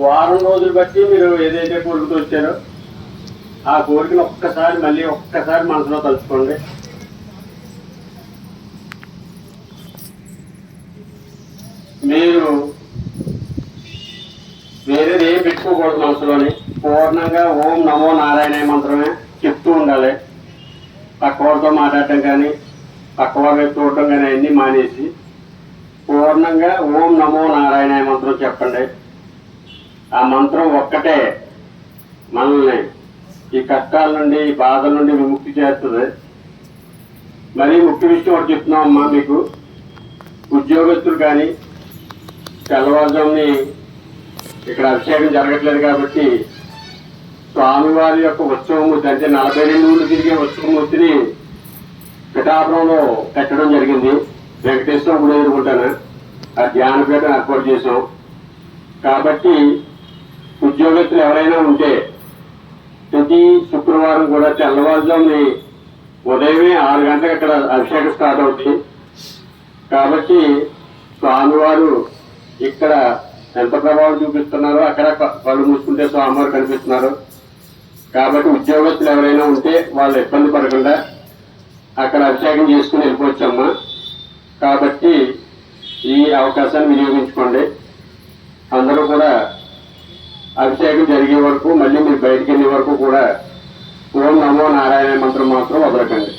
వారం రోజులు బట్టి మీరు ఏదైతే కోరికతో వచ్చారో ఆ కోరికను మళ్ళీ ఒక్కసారి మనసులో తలుచుకోండి. మీరు వేరేది ఏం పెట్టుకోకూడదు. మనసులోని పూర్ణంగా ఓం నమో నారాయణ మంత్రమే చెప్తూ ఉండాలి. పక్కవారితో మాట్లాడటం కానీ పక్కవారి వైపు చూడటం కానీ అన్నీ మానేసి పూర్ణంగా ఓం నమో నారాయణ మంత్రం చెప్పండి. ఆ మంత్రం ఒక్కటే మనల్ని ఈ కష్టాల నుండి ఈ బాధల నుండి విముక్తి చేస్తుంది. మరీ ముఖ్య విషయం ఒకటి చెప్తున్నామమ్మా, మీకు ఉద్యోగస్తులు కానీ తెల్లవారుజాముని ఇక్కడ అభిషేకం జరగట్లేదు కాబట్టి స్వామివారి యొక్క ఉత్సవమూర్తి అంటే 42 ఊళ్ళు తిరిగే ఉత్సవమూర్తిని పిఠాపురంలో పెట్టడం జరిగింది. వెంకటేశ్వర గుడి ఎదుర్కొంటాను ఆ ధ్యానపీఠం ఏర్పాటు చేసాం. కాబట్టి ఉద్యోగస్తులు ఎవరైనా ఉంటే ప్రతి శుక్రవారం కూడా తెల్లవారుజాముని ఉదయమే 6 గంటలకు అక్కడ అభిషేకం స్టార్ట్ అవుతుంది. కాబట్టి స్వామివారు ఇక్కడ ఎంత ప్రభావం చూపిస్తున్నారో అక్కడ కళ్ళు మూసుకుంటే స్వామివారు కనిపిస్తున్నారు. కాబట్టి ఉద్యోగస్తులు ఎవరైనా ఉంటే వాళ్ళు ఇబ్బంది పడకుండా అక్కడ అభిషేకం చేసుకుని వెళ్ళిపోవచ్చమ్మా. కాబట్టి ఈ అవకాశాన్ని వినియోగించుకోండి. అందరూ కూడా అభిషేకం జరిగే వరకు మళ్ళీ మీరు బయటికి వెళ్ళే వరకు కూడా ఓం నమో నారాయణ మంత్రం మాత్రం వదలకండి.